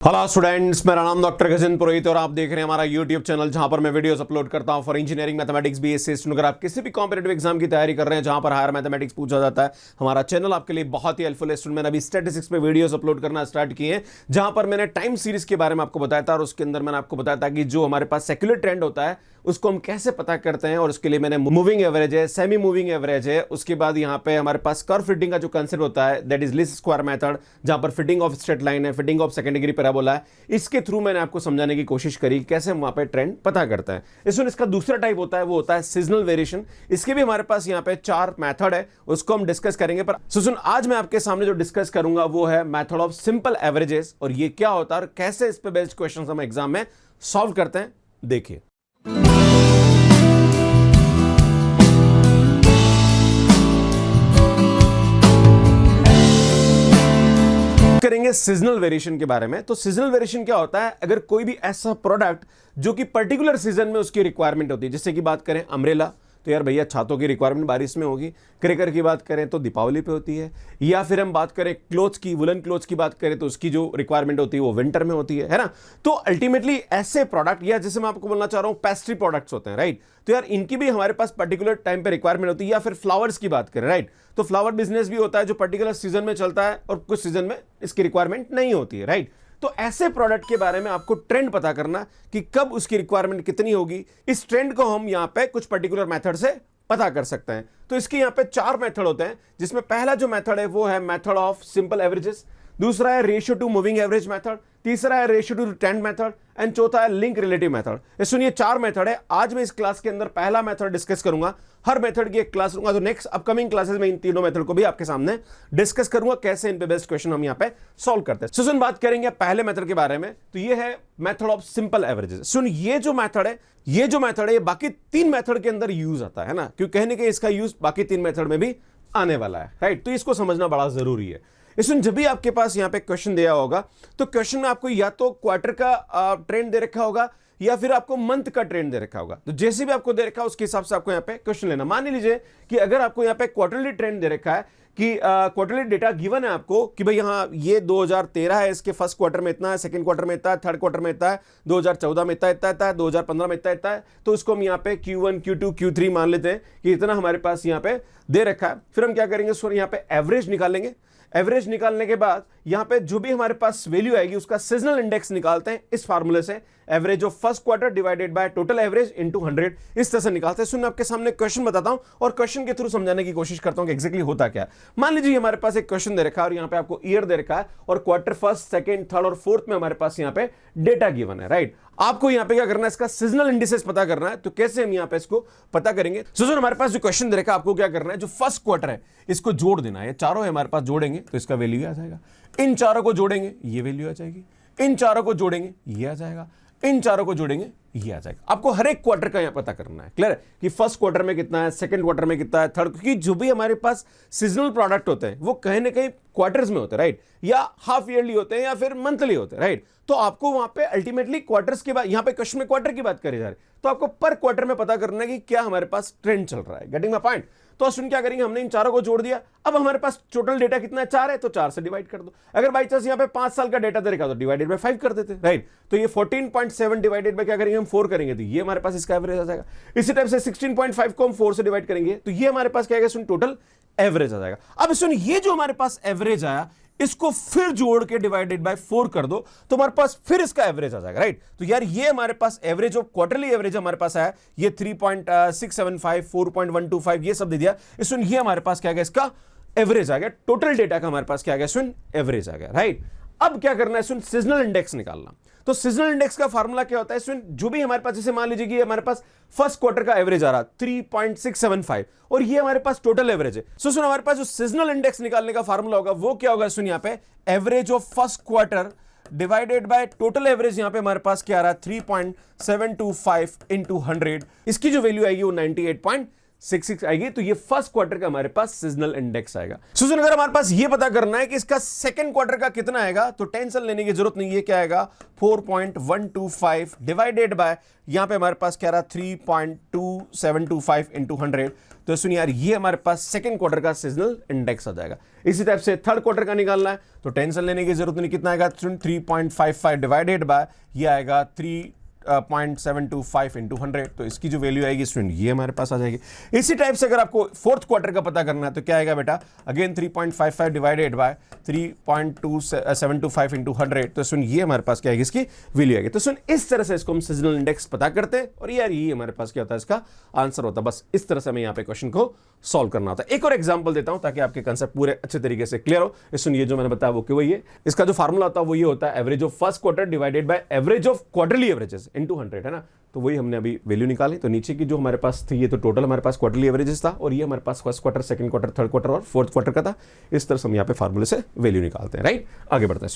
Hello students, मेरा नाम doctor Gajendra पुरोहित और आप देख रहे हैं हमारा यूट्यूब चैनल जहां पर मैं वीडियोस अपलोड करता हूं for engineering mathematics BSc student. अगर आप किसी भी कॉम्पिटेटिव एग्जाम की तैयारी कर रहे हैं जहां पर हायर मैथमेटिक्स पूछा जाता है, हमारा चैनल आपके लिए बहुत ही हेल्पफुल है। स्टूडेंट, मैंने अभी स्टैटिस्टिक्स पे वीडियोस अपलोड करना स्टार्ट किए हैं जहां पर मैंने टाइम सीरीज के बारे में आपको बताया था और उसके अंदर मैंने आपको बताया था कि जो हमारे पास सेक्युलर ट्रेंड होता है उसको हम कैसे पता करते हैं, और उसके लिए मैंने मूविंग एवरेज है, सेमी मूविंग एवरेज है, उसके बाद यहाँ पे हमारे पास कर्व फिटिंग का जो कंसेप्ट होता है that is least square method, जहां पर फिटिंग ऑफ स्ट्रेट लाइन है, fitting of second degree parabola है। इसके थ्रू मैंने आपको समझाने की कोशिश करी कैसे हम वहां पे ट्रेंड पता करते हैं। इसका दूसरा टाइप होता है वो होता है सीजनल वेरिएशन। इसके भी हमारे पास यहाँ पे 4 मेथड है, उसको हम डिस्कस करेंगे। पर सुन, आज मैं आपके सामने जो डिस्कस करूंगा वो है मेथड ऑफ सिंपल एवरेजेस, और ये क्या होता है और कैसे इस पे बेस्ड क्वेश्चंस हम एग्जाम में सॉल्व करते हैं, देखिए। करेंगे सीजनल वेरिएशन के बारे में। तो सीजनल वेरिएशन क्या होता है? अगर कोई भी ऐसा प्रोडक्ट जो कि पर्टिकुलर सीजन में उसकी रिक्वायरमेंट होती है, जैसे कि बात करें अम्ब्रेला, तो यार भैया छातों की रिक्वायरमेंट बारिश में होगी। क्रेकर की बात करें तो दीपावली पे होती है, या फिर हम बात करें क्लोथ्स की, वुलन क्लोथ्स की बात करें तो उसकी जो रिक्वायरमेंट होती है वो विंटर में होती है ना। तो अल्टीमेटली ऐसे प्रोडक्ट, या जैसे मैं आपको बोलना चाह रहा हूं पेस्ट्री प्रोडक्ट्स होते हैं, राइट। तो यार इनकी भी हमारे पास पर्टिकुलर टाइम पे रिक्वायरमेंट होती है। या फिर फ्लावर्स की बात करें, राइट, तो फ्लावर बिजनेस भी होता है जो पर्टिकुलर सीजन में चलता है और कुछ सीजन में इसकी रिक्वायरमेंट नहीं होती है, राइट। तो ऐसे प्रोडक्ट के बारे में आपको ट्रेंड पता करना कि कब उसकी रिक्वायरमेंट कितनी होगी, इस ट्रेंड को हम यहां पे कुछ पर्टिकुलर मेथड से पता कर सकते हैं। तो इसके यहां पे 4 मेथड होते हैं, जिसमें पहला जो मेथड है वो है मेथड ऑफ सिंपल एवरेजेस, दूसरा है ratio two moving average method, तीसरा है ratio two trend method, and चौथा है लिंक रिलेटिव मेथड। सुनिए, 4 मेथड है। आज मैं इस क्लास के अंदर पहला मेथड डिस्कस करूंगा, हर मेथड की एक क्लास लूंगा। तो नेक्स्ट अपकमिंग क्लासेस में इन तीनों मेथड को भी आपके सामने डिस्कस करूंगा, कैसे इन पे बेस्ट क्वेश्चन हम यहां पे सॉल्व करते हैं। सुन, बात करेंगे पहले मेथड के बारे में, तो ये है मेथड ऑफ सिंपल एवरेजेस। सुन, ये जो मेथड है ये बाकी 3 मेथड के अंदर यूज आता है ना, क्योंकि कहने के इसका यूज बाकी 3 मेथड में भी आने वाला है, राइट। तो इसको समझना बड़ा जरूरी है। इसमें जब भी आपके पास यहां पे क्वेश्चन दिया होगा तो क्वेश्चन में आपको या तो क्वार्टर का ट्रेंड दे रखा होगा या फिर आपको मंथ का ट्रेंड दे रखा होगा। तो जैसे भी आपको दे रखा है उसके हिसाब से आपको यहां पे क्वेश्चन लेना। मान लीजिए कि अगर आपको यहां पे क्वार्टरली ट्रेंड दे रखा है कि क्वार्टरली डेटा गिवन है आपको कि भाई यहां ये 2013 है, इसके फर्स्ट क्वार्टर में इतना है, सेकंड क्वार्टर में इतना है, थर्ड क्वार्टर में इतना है, 2014 में इतना है, 2015 में इतना है, तो उसको हम यहां पे Q1 Q2 Q3 मान लेते हैं कि इतना हमारे पास यहां पे दे रखा है। फिर हम क्या करेंगे, सर यहां पे एवरेज निकालेंगे। एवरेज निकालने के बाद यहां पे जो भी हमारे पास वैल्यू आएगी उसका सीजनल इंडेक्स निकालते हैं इस फार्मूले से, average of first quarter divided by total average into 100, इस तरह से निकालते हैं। सुन, आपके सामने क्वेश्चन बताता हूं और क्वेश्चन के थ्रू समझाने की कोशिश करता हूं कि एग्जैक्टली होता क्या है। मान लीजिए हमारे पास एक क्वेश्चन दे रखा है और यहां पे आपको ईयर दे रखा है और क्वार्टर फर्स्ट, सेकंड, थर्ड और फोर्थ में हमारे पास यहां पे डेटा गिवन है, राइट। आपको यहां पे क्या करना है, इसका सीजनल इंडिसेस पता करना है। तो कैसे हम यहां पे इसको पता करेंगे? सो हमारे पास जो क्वेश्चन दे रखा है आपको क्या करना है, जो फर्स्ट क्वार्टर है इसको जोड़ देना है। ये चारों है हमारे पास, जोड़ेंगे तो इसका वैल्यू आ जाएगा। इन चारों को जोड़ेंगे ये वैल्यू आ जाएगी, इन चारों को जोड़ेंगे ये आ जाएगा, इन चारों को जोड़ेंगे ये आ जाएगा। आपको हर एक क्वार्टर का यहां पता करना है। क्लियर है कि फर्स्ट क्वार्टर में कितना है, सेकंड क्वार्टर में कितना है, थर्ड, क्योंकि जो भी हमारे पास सीजनल प्रोडक्ट होते हैं वो कहीं ना कहीं क्वार्टर्स में होते हैं, राइट, या हाफ ईयरली होते हैं या फिर मंथली होते हैं, राइट। तो आपको वहां पे अल्टीमेटली क्वार्टर्स के बाद, यहां पे क्वेश्चन में क्वार्टर की बात करी जा रही है, तो आपको पर क्वार्टर में पता करना है कि क्या हमारे पास ट्रेंड चल रहा है। Getting my point? तो सुन, क्या करेंगे, हमने इन चारों को जोड़ दिया। अब हमारे पास टोटल डेटा कितना है, 4 है, तो 4 से डिवाइड कर दो। अगर बाई चांस यहां पे 5 साल का डेटा दे रखा तो डिवाइडेड बाय 5 कर देते, राइट। तो ये 14.7 डिवाइडेड बाय क्या करेंगे हम 4 करेंगे, तो ये हमारे पास इसका एवरेज आ जाएगा। इसी टाइप से 16.5 को हम 4 से डिवाइड करेंगे तो ये हमारे पास क्या आएगा, सुन टोटल एवरेज आ जाएगा। अब सुन, ये जो हमारे पास एवरेज आया इसको फिर जोड़ के डिवाइडेड बाय 4 कर दो तो हमारे पास फिर इसका एवरेज आ जाएगा, राइट। तो यार ये हमारे पास एवरेज ऑफ क्वार्टरली एवरेज हमारे पास आया, ये 3.675, 4.125 ये सब दे दिया। सुन, ये हमारे पास क्या आ गया, इसका एवरेज आ गया। टोटल डेटा का हमारे पास क्या आ गया, सुन एवरेज आ गया, राइट। अब क्या करना है, सुन सीजनल इंडेक्स निकालना। तो सीजनल इंडेक्स का फार्मूला क्या होता है, सुन जो भी हमारे पास, जैसे मान लीजिए कि हमारे पास फर्स्ट क्वार्टर का एवरेज आ रहा 3.675 और ये हमारे पास टोटल एवरेज है। सो सुन, हमारे पास जो सीजनल इंडेक्स निकालने का फार्मूला होगा वो क्या होगा, सुन यहां पे average of first quarter divided by total average, यहां पे हमारे पास क्या आ रहा है 3.725 इंटू 100, इसकी जो वैल्यू आएगी वो 98.3 66 आएगी, तो ये फर्स्ट क्वार्टर का हमारे पास सीजनल इंडेक्स आएगा। सुन, अगर हमारे पास ये पता करना है कि इसका सेकंड क्वार्टर का कितना आएगा, तो टेंशन लेने की जरूरत नहीं है। क्या आएगा 4.125 डिवाइडेड बाय, यहां पे हमारे पास क्या रहा 3.2725 इंटू 100। तो सुनिए यार, ये हमारे पास सेकंड क्वार्टर का सीजनल इंडेक्स आ जाएगा। इसी टाइप से थर्ड क्वार्टर का निकालना है, तो टेंशन लेने की जरूरत नहीं। कितना आएगा 3.55 डिवाइडेड बाय, ये आएगा 3.725 इंटू 100। तो इसकी जो वैल्यू आएगी स्टूडेंट, ये हमारे पास आ जाएगी। इसी टाइप से अगर आपको फोर्थ क्वार्टर का पता करना है, तो क्या आएगा बेटा, अगेन 3.55 डिवाइडेड बाय 3.725 इंटू 100। तो सुन, ये हमारे पास क्या आएगी, इसकी वैल्यू आएगी। तो सुन, इस तरह से इसको हम सीजनल इंडेक्स पता करते हैं, और यार ये हमारे पास क्या होता है, इसका आंसर होता है। बस इस तरह से हमें यहाँ पे क्वेश्चन को सॉल्व करना होता है। एक और एग्जांपल देता हूं ताकि आपके कांसेप्ट पूरे अच्छे तरीके से क्लियर हो। सुन, ये जो मैंने बताया वो वही है। इसका जो फार्मूला होता है वो ये होता है, average of first quarter divided by average of quarterly averages into 100, है ना। तो वही हमने अभी वैल्यू निकाली। तो नीचे की जो हमारे पास थी, ये तो टोटल हमारे पास क्वार्टरली एवरेजेस था, और ये हमारे पास first quarter, second quarter, third quarter और फोर्थ क्वार्टर का था। इस तरह से हम यहाँ पे फार्मूले से वैल्यू निकालते हैं, राइट। आगे बढ़ते हैं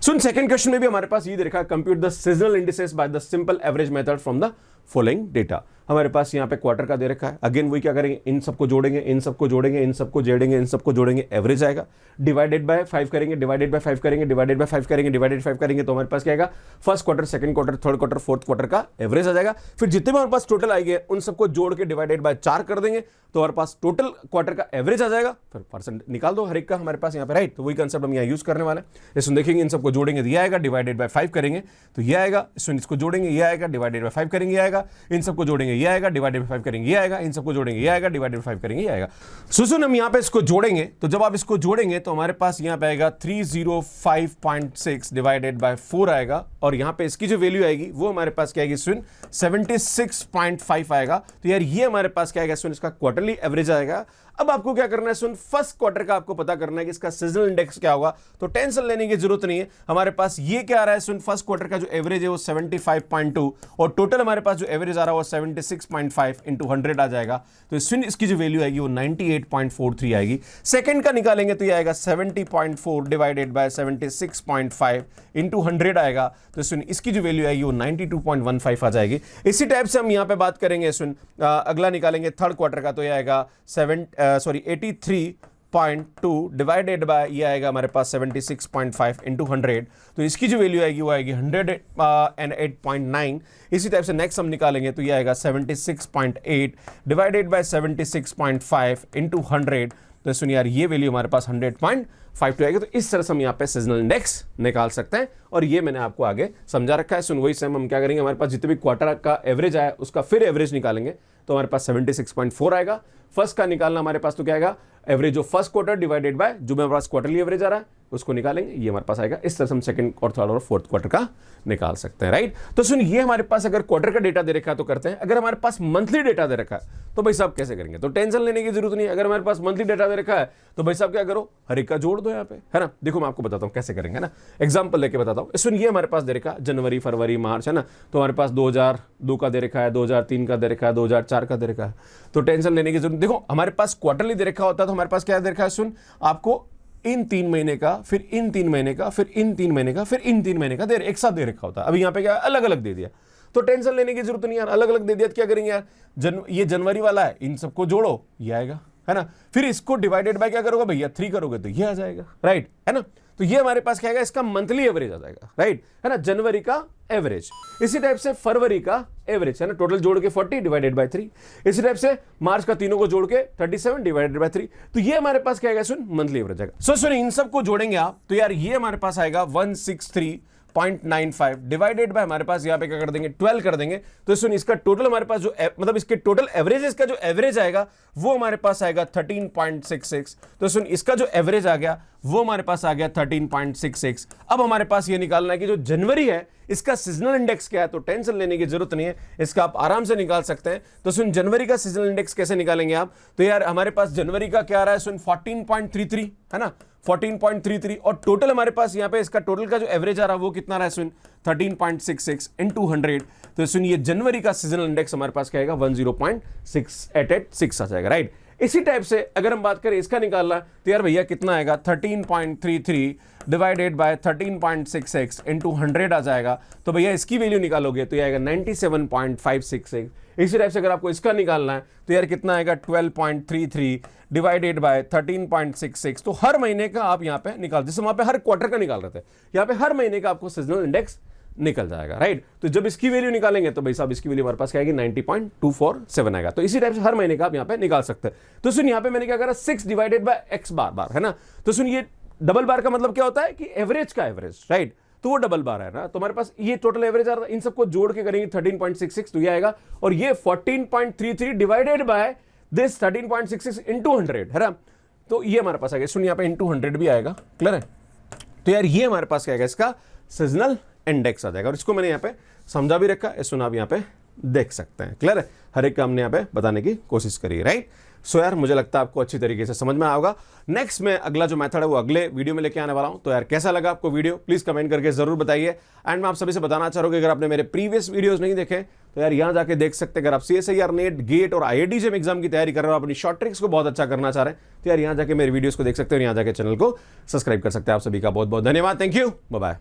सुन, सेकंड क्वेश्चन में भी हमारे पास ये देखा, compute the seasonal indices by the simple average method from the following data. हमारे पास यहाँ पे क्वार्टर का दे रखा है। अगेन वही क्या करेंगे, इन सबको जोड़ेंगे, इन सबको जोड़ेंगे, इन सबको जोड़ेंगे, इन सबको जोड़ेंगे, एवरेज आएगा। डिवाइडेड बाय 5 करेंगे, डिवाइडेड बाय 5 करेंगे, डिवाइडेड बाय 5 करेंगे, डिवाइडेड 5 करेंगे, तो हमारे पास क्या आएगा, first quarter, second quarter, third quarter, fourth quarter का एवरेज आ जाएगा। फिर जितने भी हमारे पास टोटल आएंगे उन सबको जोड़ के डिवाइडेड बाय 4 कर देंगे, तो हमारे पास टोटल क्वार्टर का एवरेज आ जाएगा। फिर परसेंट निकाल दो हर एक का हमारे पास यहाँ पे, राइट। तो वही कंसेप्ट हम यहाँ यूज करने वाले हैं। इसमें देखेंगे, इन सबको जोड़ेंगे तो ये आएगा, डिवाइडेड बाय 5 करेंगे तो ये आएगा, इसमें इसको जोड़ेंगे ये आएगा, डिवाइडेड बाय 5 करेंगे ये आएगा, इन सबको जोड़ेंगे ये आएगा, डिवाइडेड बाय 5 करेंगे ये आएगा, इन सबको जोड़ेंगे ये आएगा, डिवाइडेड बाय 5 करेंगे ये आएगा। सुन, हम यहाँ पे इसको जोड़ेंगे, तो जब आप इसको जोड़ेंगे तो हमारे पास यहाँ पे आएगा 305.6 डिवाइडेड बाय 4 आएगा, और यहाँ पे इसकी जो वैल्यू आएगी वो हमारे पास क्या आएगी सुन, 76.5 आएगा। तो यार ये हमारे पास क्या आएगा सुन, इसका क्वार्टरली एवरेज आएगा। अब आपको क्या करना है सुन, फर्स्ट क्वार्टर का आपको पता करना है कि इसका सीजनल इंडेक्स क्या होगा, तो टेंशन लेने की जरूरत नहीं है। हमारे पास ये क्या आ रहा है सुन, फर्स्ट क्वार्टर का जो एवरेज है वो 75.2, और टोटल हमारे पास जो एवरेज आ रहा है वो 76.5 इंटू 100 आ जाएगा। तो सुन, इसकी जो वैल्यू आएगी वो 98.43 आएगी। सेकंड का निकालेंगे तो ये आएगा 70.4 डिवाइडेड बाय 76.5 इंटू 100 आएगा। तो सुन, इसकी जो वैल्यू आएगी वो 92.15 आ जाएगी। इसी टाइप से हम यहाँ पे बात करेंगे सुन, अगला निकालेंगे थर्ड क्वार्टर का, तो ये आएगा 83.2 डिवाइडेड बाय, ये आएगा हमारे पास 76.5 इंटू 100। तो इसकी जो वैल्यू आएगी वो आएगी 108.9। इसी टाइप से नेक्स्ट हम निकालेंगे तो ये आएगा 76.8 डिवाइडेड बाय 76.5 इंटू 100। तो सुनिए यार, ये वैल्यू हमारे पास 100.52 आएगी। तो इस तरह से हम यहाँ पे सीजनल इंडेक्स निकाल सकते हैं, और ये मैंने आपको आगे समझा रखा है। सुन, वही सेम हम क्या करेंगे, हमारे पास जितने भी क्वार्टर का एवरेज आया उसका फिर एवरेज निकालेंगे, तो हमारे पास 76.4 आएगा। फर्स्ट का निकालना हमारे पास तो क्या आएगा, average of first quarter divided by जो हमारे पास क्वार्टरली एवरेज आ रहा है उसको निकालेंगे, ये हमारे पास आएगा। इस तरह से हम सेकंड और थर्ड और फोर्थ क्वार्टर का निकाल सकते हैं, राइट। तो सुन, ये हमारे पास अगर क्वार्टर का डेटा दे रखा है तो करते हैं, अगर हमारे पास मंथली डेटा दे रखा है तो भाई साहब कैसे करेंगे, तो टेंशन लेने की जरूरत नहीं है। अगर हमारे पास मंथली डेटा दे रखा है तो भाई साहब क्या करो, हर एक का जोड़ दो यहाँ पे, है ना। देखो मैं आपको बताता हूँ कैसे करेंगे ना, एग्जाम्पल लेके बताता हूँ। सुन, ये हमारे पास दे रखा है जनवरी, फरवरी, मार्च, है ना। तो हमारे पास 2002 का दे रखा है, 2003 का दे रखा है, 2004 का दे रखा है। तो टेंशन लेने की जरूरत, देखो हमारे पास क्वार्टरली दे रखा होता है तो हमारे पास क्या दे रखा है सुन, आपको इन 3 महीने का, फिर इन 3 महीने का, फिर इन 3 महीने का, फिर इन 3 महीने का एक साथ दे रखा होता है। अभी यहाँ पे क्या अलग अलग दे दिया, तो टेंशन लेने की जरूरत नहीं यार, अलग अलग दे दिया तो क्या करेंगे यार, ये जनवरी वाला है, इन सबको जोड़ो ये आएगा, है ना। फिर इसको डिवाइडेड बाय क्या करोगे भैया, 3 करोगे तो ये आ जाएगा, राइट, है ना। तो ये हमारे पास क्या आएगा, इसका मंथली एवरेज आ जाएगा, राइट, है ना, जनवरी का एवरेज। इसी टाइप से फरवरी का एवरेज, है ना, टोटल जोड़ के 40 डिवाइडेड बाय 3। इसी टाइप से मार्च का तीनों को जोड़ के 37 डिवाइडेड बाय 3। तो ये हमारे पास क्या आएगा सुन, मंथली एवरेज आएगा। सो सुन, इन सबको जोड़ेंगे आप तो यार ये हमारे पास आएगा 163.95 डिवाइडेड बाय, हमारे पास यहाँ पे क्या कर देंगे 12 कर देंगे। तो सुन, इसका टोटल हमारे पास जो मतलब इसके टोटल एवरेज, इसका जो एवरेज आएगा वो हमारे पास आएगा 13.66। तो सुन, इसका जो एवरेज आ गया वो हमारे पास आ गया 13.66। अब हमारे पास ये निकालना है कि जो जनवरी है इसका सीजनल इंडेक्स क्या है, तो टेंशन लेने की जरूरत नहीं है, इसका आप आराम से निकाल सकते हैं। तो सुन, जनवरी का सीजनल इंडेक्स कैसे निकालेंगे आप, तो यार हमारे पास जनवरी का क्या आ रहा है सुन, 14.33, है ना, 14.33, और टोटल हमारे पास यहाँ पे इसका टोटल का जो एवरेज आ रहा है वो कितना रहा है सुन, 13.66 इंटू 100। तो सुन, ये जनवरी का सीजनल इंडेक्स हमारे पास क्या आएगा 10686 आ जाएगा, राइट। इसी टाइप से अगर हम बात करें इसका निकालना, तो यार भैया कितना आएगा 13.33 डिवाइडेड बाय 13.66 इंटू 100 आ जाएगा। तो भैया इसकी वैल्यू निकालोगे तो ये आएगा 97.566। इसी टाइप से अगर आपको इसका निकालना है तो यार कितना आएगा 12.33 डिवाइडेड बाय 13.66। तो हर महीने का आप यहाँ पे निकाल, जैसे वहां पे हर क्वार्टर का निकाल रहे थे, यहाँ पे हर महीने का आपको सीजनल इंडेक्स निकल जाएगा, राइट। तो जब इसकी वैल्यू निकालेंगे तो भाई साहब इसकी वैल्यू हमारे पास क्या आएगी 90.247 आएगा। तो इसी टाइप से हर महीने का आप यहाँ पे निकाल सकते हैं। तो सुन यहाँ पे मैंने क्या करा 6 डिवाइडेड बाय x बार, है ना। तो सुन ये डबल बार का मतलब क्या होता है कि एवरेज का एवरेज, राइट। तो वो डबल बार है ना, तो हमारे पास ये टोटल एवरेज आ रहा है, इन सबको जोड़ के करेंगे 13.66 तो ये आएगा, और ये 14.33 डिवाइडेड बाय दिस 13.66 इंटू 100 है ना। तो ये हमारे पास आ गया, सुन यहाँ पे इंटू 100 भी आएगा, क्लियर है। तो यार ये हमारे पास क्या आएगा, इसका सीजनल इंडेक्स आ जाएगा, और इसको मैंने यहाँ पे समझा भी रखा है, सुन आप यहाँ पे देख सकते हैं, क्लियर है। हर एक का हमने यहाँ पे बताने की कोशिश करी है, राइट। सो यार मुझे लगता है आपको अच्छी तरीके से समझ में आएगा। नेक्स्ट में अगला जो मेथड है वो अगले वीडियो में लेके आने वाला हूं। तो यार कैसा लगा आपको वीडियो, प्लीज कमेंट करके जरूर बताइए। एंड मैं आप सभी से बताना चाह रहा हूं कि अगर आपने मेरे प्रीवियस वीडियोस नहीं देखे तो यार यहां जाके देख सकते हैं। अगर आप CSIR नेट गेट और IIT जेम एग्जाम की तैयारी कर रहे हो, अपनी शॉर्ट ट्रिक्स को बहुत अच्छा करना चाह रहे हैं, तो यार यहां जाके मेरे वीडियोस को देख सकते हो, यहां जाके चैनल को सब्सक्राइब कर सकते हैं। आप सभी का बहुत बहुत धन्यवाद, थैंक यू, बाय बाय।